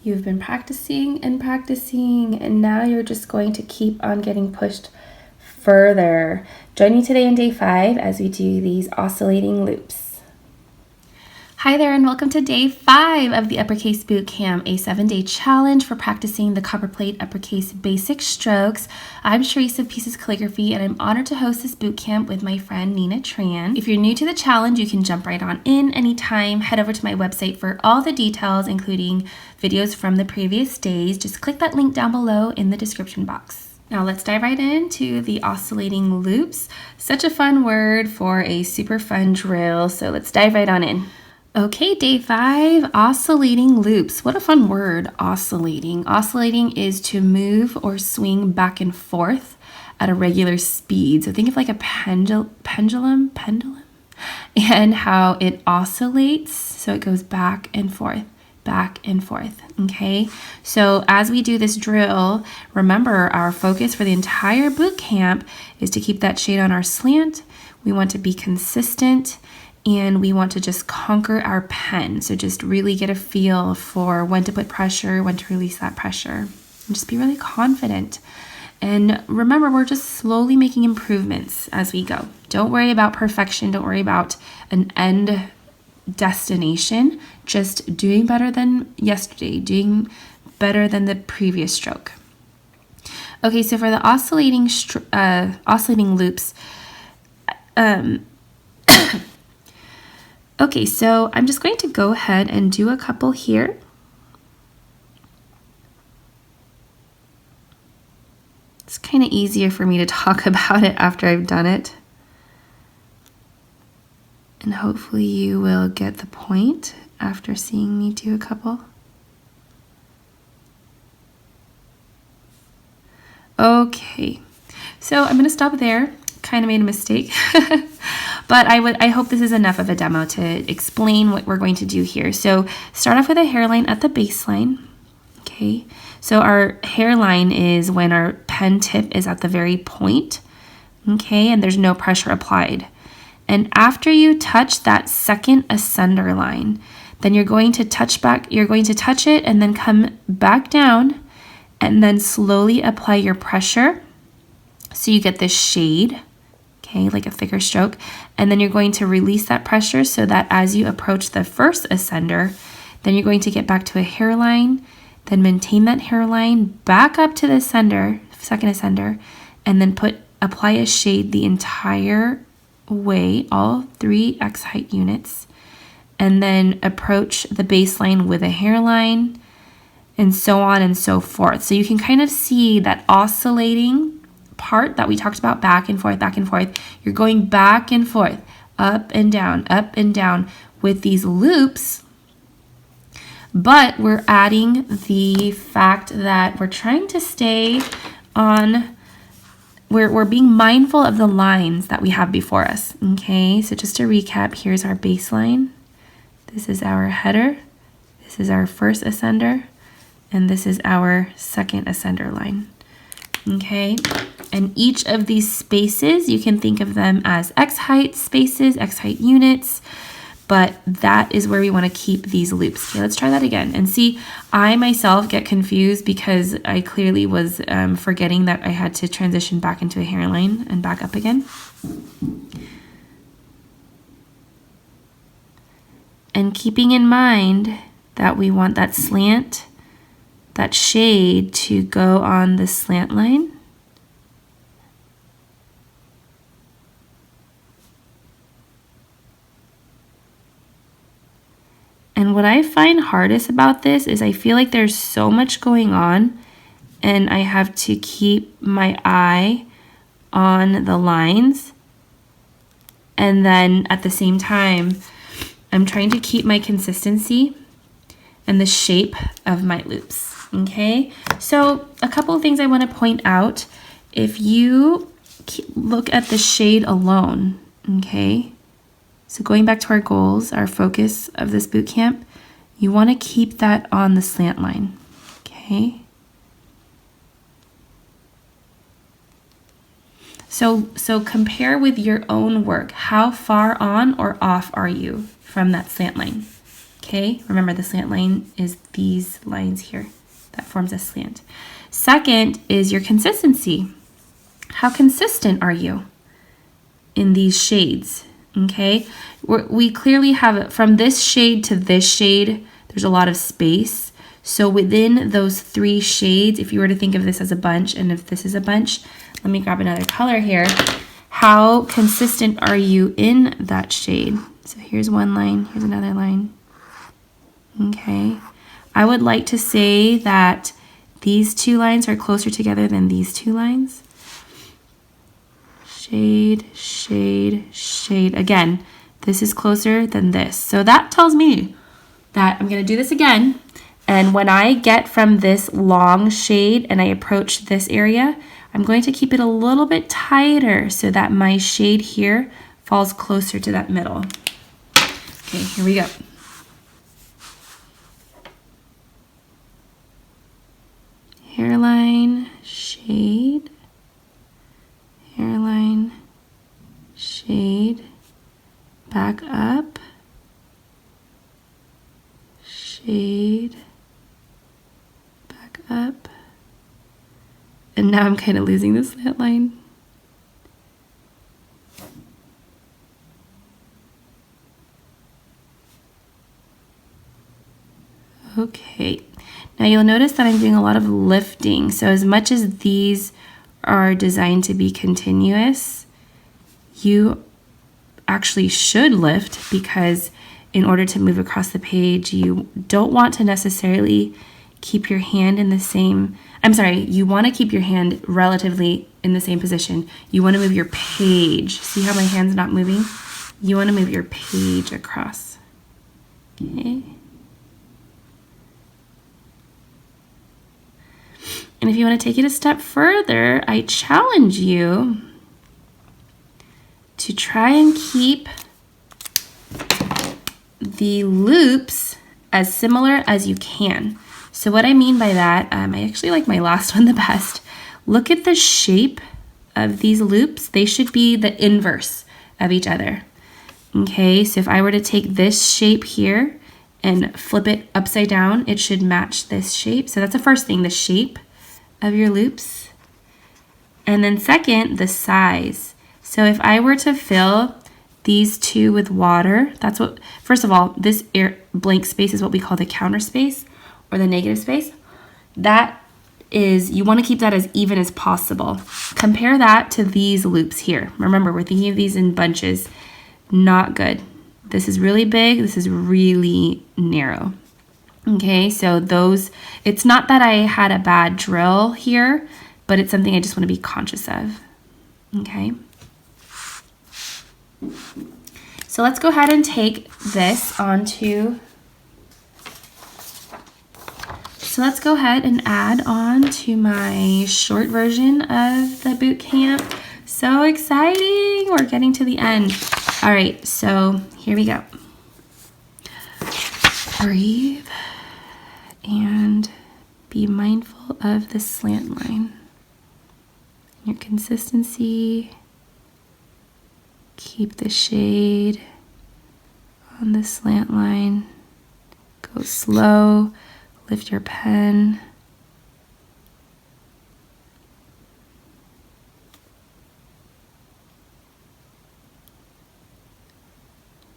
You've been practicing and practicing, and now you're just going to keep on getting pushed further. Join me today in day 5 as we do these oscillating loops. Hi there, and welcome to day 5 of the Uppercase Bootcamp, a 7-day challenge for practicing the copperplate uppercase basic strokes. I'm Charisse of Pieces Calligraphy, and I'm honored to host this bootcamp with my friend Nina Tran. If you're new to the challenge, you can jump right on in anytime. Head over to my website for all the details, including videos from the previous days. Just click that link down below in the description box. Now let's dive right into the oscillating loops. Such a fun word for a super fun drill, so let's dive right on in. Okay, day 5, oscillating loops. What a fun word, oscillating. Oscillating is to move or swing back and forth at a regular speed. So think of like a pendulum, and how it oscillates. So it goes back and forth, okay? So as we do this drill, remember our focus for the entire boot camp is to keep that shade on our slant. We want to be consistent, and we want to just conquer our pen. So just really get a feel for when to put pressure, when to release that pressure, and just be really confident. And remember, we're just slowly making improvements as we go. Don't worry about perfection. Don't worry about an end destination. Just doing better than yesterday, doing better than the previous stroke. Okay, so for the oscillating loops, okay, so I'm just going to go ahead and do a couple here. It's kind of easier for me to talk about it after I've done it. And hopefully you will get the point after seeing me do a couple. Okay, so I'm going to stop there. Kind of made a mistake. But I hope this is enough of a demo to explain what we're going to do here. So start off with a hairline at the baseline. Okay, so our hairline is when our pen tip is at the very point. Okay, and there's no pressure applied. And after you touch that second ascender line, then you're going to touch it and then come back down and then slowly apply your pressure so you get this shade. Okay, like a thicker stroke, and then you're going to release that pressure so that as you approach the first ascender, then you're going to get back to a hairline, then maintain that hairline, back up to the second ascender, and then apply a shade the entire way, all 3 X height units, and then approach the baseline with a hairline, and so on and so forth. So you can kind of see that oscillating part that we talked about, back and forth. You're going back and forth, up and down with these loops, but we're adding the fact that we're trying to stay on, we're being mindful of the lines that we have before us. Okay, so just to recap, here's our baseline, this is our header, this is our first ascender, and this is our second ascender line. Okay, and each of these spaces, you can think of them as X height spaces, X height units, but that is where we want to keep these loops. Okay, let's try that again and see. I myself get confused because I clearly was forgetting that I had to transition back into a hairline and back up again. And keeping in mind that we want that slant, that shade to go on the slant line. And what I find hardest about this is I feel like there's so much going on and I have to keep my eye on the lines. And then at the same time, I'm trying to keep my consistency and the shape of my loops. Okay, so a couple of things I want to point out. If you look at the shade alone, okay, so going back to our goals, our focus of this boot camp, you want to keep that on the slant line, okay? So compare with your own work. How far on or off are you from that slant line? Okay, remember the slant line is these lines here. That forms a slant. Second is your consistency. How consistent are you in these shades? Okay, we clearly have from this shade to this shade, there's a lot of space. So within those 3 shades, if you were to think of this as a bunch and if this is a bunch, let me grab another color here. How consistent are you in that shade? So here's one line, here's another line. Okay, I would like to say that these 2 lines are closer together than these 2 lines. Shade, shade, shade. Again, this is closer than this. So that tells me that I'm going to do this again. And when I get from this long shade and I approach this area, I'm going to keep it a little bit tighter so that my shade here falls closer to that middle. Okay, here we go. Hairline, shade, hairline, shade, back up, shade, back up, and now I'm kind of losing the slant line. Okay, now you'll notice that I'm doing a lot of lifting. So as much as these are designed to be continuous, you actually should lift, because in order to move across the page, you don't want to necessarily keep your hand in the same, you want to keep your hand relatively in the same position. You want to move your page. See how my hand's not moving? You want to move your page across. Okay. And if you want to take it a step further, I challenge you to try and keep the loops as similar as you can. So what I mean by that, I actually like my last one the best. Look at the shape of these loops. They should be the inverse of each other. Okay, so if I were to take this shape here and flip it upside down, it should match this shape. So that's the first thing, the shape of your loops. And then second, the size. So if I were to fill these 2 with water, that's what, first of all, this blank space is what we call the counter space or the negative space. That is, you want to keep that as even as possible. Compare that to these loops here. Remember, we're thinking of these in bunches. Not good. This is really big, this is really narrow. Okay, so those, it's not that I had a bad drill here, but it's something I just want to be conscious of. Okay. So let's go ahead and take this onto, so let's go ahead and add on to my short version of the boot camp. So exciting, we're getting to the end. All right, so here we go. Breathe. And be mindful of the slant line. Your consistency. Keep the shade on the slant line. Go slow. Lift your pen.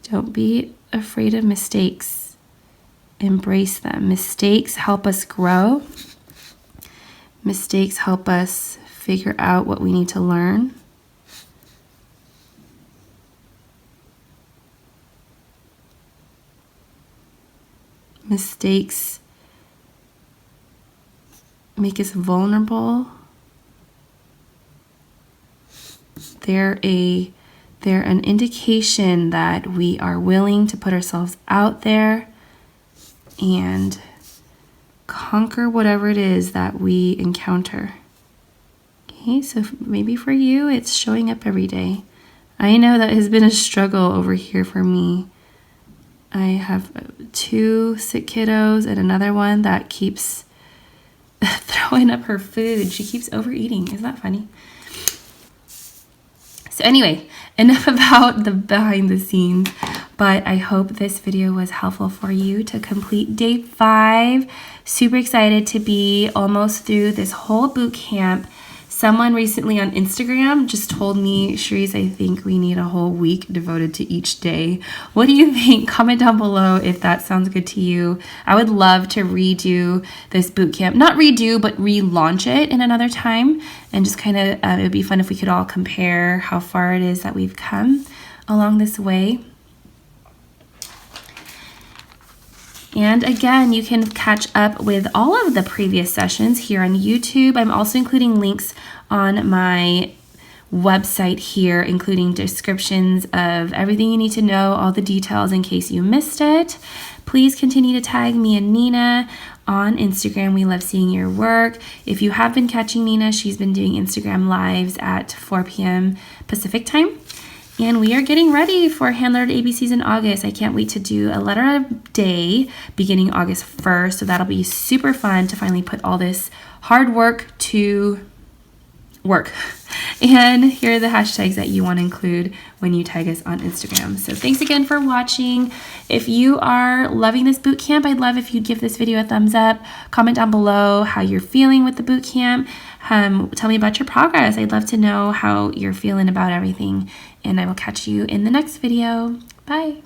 Don't be afraid of mistakes. Embrace them. Mistakes help us grow. Mistakes help us figure out what we need to learn. Mistakes make us vulnerable. They're an indication that we are willing to put ourselves out there and conquer whatever it is that we encounter. Okay, so maybe for you, it's showing up every day. I know that has been a struggle over here for me. I have 2 sick kiddos and another one that keeps throwing up her food. She keeps overeating. Isn't that funny? So anyway, enough about the behind the scenes. But I hope this video was helpful for you to complete day 5. Super excited to be almost through this whole boot camp. Someone recently on Instagram just told me, Cherise, I think we need a whole week devoted to each day. What do you think? Comment down below if that sounds good to you. I would love to redo this boot camp. Not redo, but relaunch it in another time. And just kind of, it would be fun if we could all compare how far it is that we've come along this way. And again, you can catch up with all of the previous sessions here on YouTube. I'm also including links on my website here, including descriptions of everything you need to know, all the details in case you missed it. Please continue to tag me and Nina on Instagram. We love seeing your work. If you have been catching Nina, she's been doing Instagram lives at 4 p.m. Pacific time. And we are getting ready for hand-lettered ABCs in August. I can't wait to do a letter a day beginning August 1st. So that'll be super fun to finally put all this hard work to work. And here are the hashtags that you want to include when you tag us on Instagram. So thanks again for watching. If you are loving this boot camp, I'd love if you'd give this video a thumbs up. Comment down below how you're feeling with the boot camp. Tell me about your progress. I'd love to know how you're feeling about everything. And I will catch you in the next video. Bye.